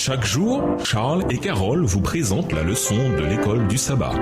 Chaque jour, Charles et Carole vous présentent la leçon de l'école du sabbat.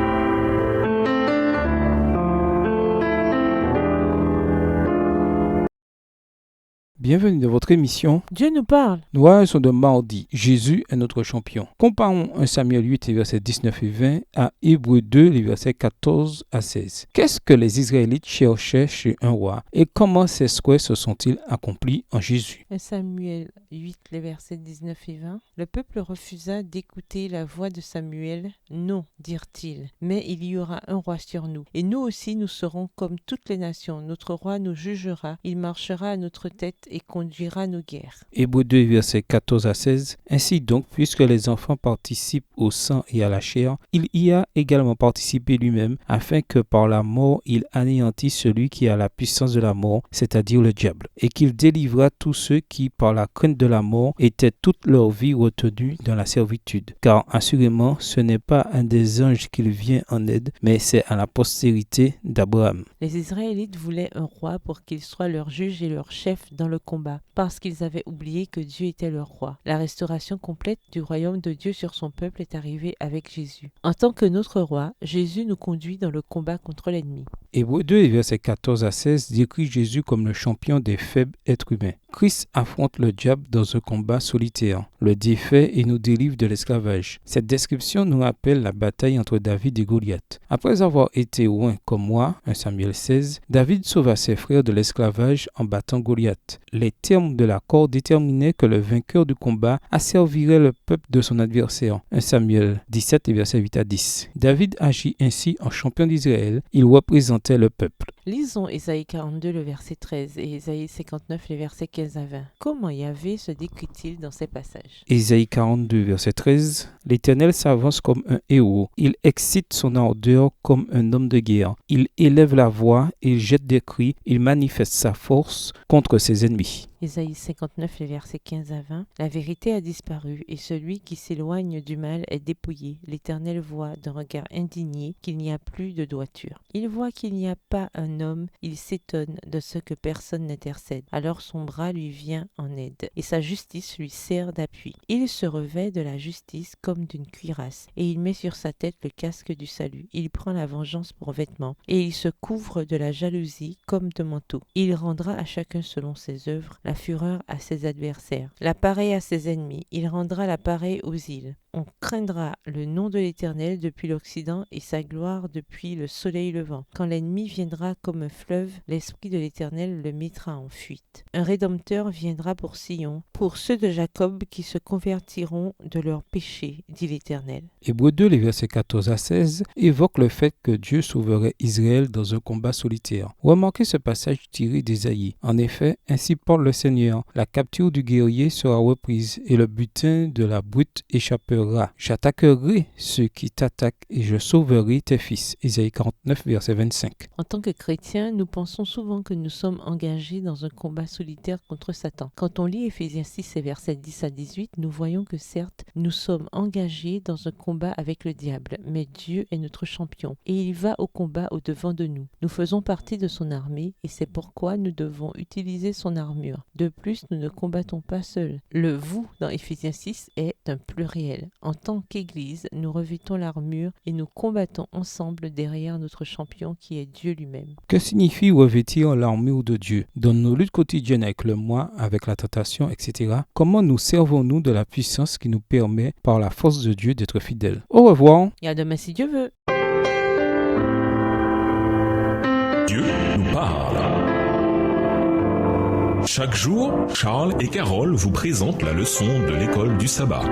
Bienvenue dans votre émission. Dieu nous parle. Nous sommes de mardi. Jésus est notre champion. Comparons 1 Samuel 8, les versets 19 et 20 à Hébreux 2, les versets 14 à 16. Qu'est-ce que les Israélites cherchaient chez un roi et comment ces souhaits se sont-ils accomplis en Jésus? 1 Samuel 8, les versets 19 et 20. Le peuple refusa d'écouter la voix de Samuel. Non, dirent-ils, mais il y aura un roi sur nous. Et nous aussi, nous serons comme toutes les nations. Notre roi nous jugera, il marchera à notre tête et conduira nos guerres. Hébreux 2, versets 14 à 16. Ainsi donc, puisque les enfants participent au sang et à la chair, il y a également participé lui-même, afin que par la mort il anéantisse celui qui a la puissance de la mort, c'est-à-dire le diable, et qu'il délivra tous ceux qui, par la crainte de la mort, étaient toute leur vie retenus dans la servitude. Car assurément, ce n'est pas un des anges qu'il vient en aide, mais c'est à la postérité d'Abraham. Les Israélites voulaient un roi pour qu'il soit leur juge et leur chef dans le combat, parce qu'ils avaient oublié que Dieu était leur roi. La restauration complète du royaume de Dieu sur son peuple est arrivée avec Jésus. En tant que notre roi, Jésus nous conduit dans le combat contre l'ennemi. Hébreux 2, versets 14 à 16 décrit Jésus comme le champion des faibles êtres humains. Christ affronte le diable dans un combat solitaire, le défait et nous délivre de l'esclavage. Cette description nous rappelle la bataille entre David et Goliath. Après avoir été oint comme moi, 1 Samuel 16, David sauva ses frères de l'esclavage en battant Goliath. Les termes de l'accord déterminaient que le vainqueur du combat asservirait le peuple de son adversaire. 1 Samuel 17, versets 8 à 10. David agit ainsi en champion d'Israël, il représentait le peuple. Lisons Ésaïe 42, le verset 13 et Ésaïe 59, les versets 15 à 20. Comment Yahvé se décrit-il dans ces passages? Ésaïe 42, verset 13. L'Éternel s'avance comme un héros. Il excite son ardeur comme un homme de guerre. Il élève la voix, il jette des cris, il manifeste sa force contre ses ennemis. Ésaïe 59, les versets 15 à 20. La vérité a disparu et celui qui s'éloigne du mal est dépouillé. L'Éternel voit d'un regard indigné qu'il n'y a plus de droiture. Il voit qu'il n'y a pas un homme, il s'étonne de ce que personne n'intercède. Alors son bras lui vient en aide et sa justice lui sert d'appui. Il se revêt de la justice comme d'une cuirasse et il met sur sa tête le casque du salut. Il prend la vengeance pour vêtement et il se couvre de la jalousie comme de manteau. Il rendra à chacun selon ses œuvres, la fureur à ses adversaires, la pareille à ses ennemis, il rendra la pareille aux îles. On craindra le nom de l'Éternel depuis l'Occident et sa gloire depuis le soleil levant. Quand l'ennemi viendra comme un fleuve, l'Esprit de l'Éternel le mettra en fuite. Un Rédempteur viendra pour Sion, pour ceux de Jacob qui se convertiront de leurs péchés, dit l'Éternel. Hébreux 2, les versets 14 à 16, évoquent le fait que Dieu sauverait Israël dans un combat solitaire. Remarquez ce passage tiré d'Ésaïe. En effet, ainsi parle le Seigneur, la capture du guerrier sera reprise et le butin de la brute échappera. J'attaquerai ceux qui t'attaquent et je sauverai tes fils. Ésaïe 49, verset 25. En tant que chrétiens, nous pensons souvent que nous sommes engagés dans un combat solitaire contre Satan. Quand on lit Éphésiens 6 et versets 10 à 18, nous voyons que certes, nous sommes engagés dans un combat avec le diable, mais Dieu est notre champion et il va au combat au-devant de nous. Nous faisons partie de son armée et c'est pourquoi nous devons utiliser son armure. De plus, nous ne combattons pas seuls. Le « vous » dans Éphésiens 6 est un pluriel. En tant qu'Église, nous revêtons l'armure et nous combattons ensemble derrière notre champion qui est Dieu lui-même. Que signifie revêtir l'armure de Dieu? Dans nos luttes quotidiennes avec le moi, avec la tentation, etc., comment nous servons-nous de la puissance qui nous permet, par la force de Dieu, d'être fidèles? Au revoir. Et à demain si Dieu veut. Dieu nous parle. Chaque jour, Charles et Carole vous présentent la leçon de l'école du sabbat.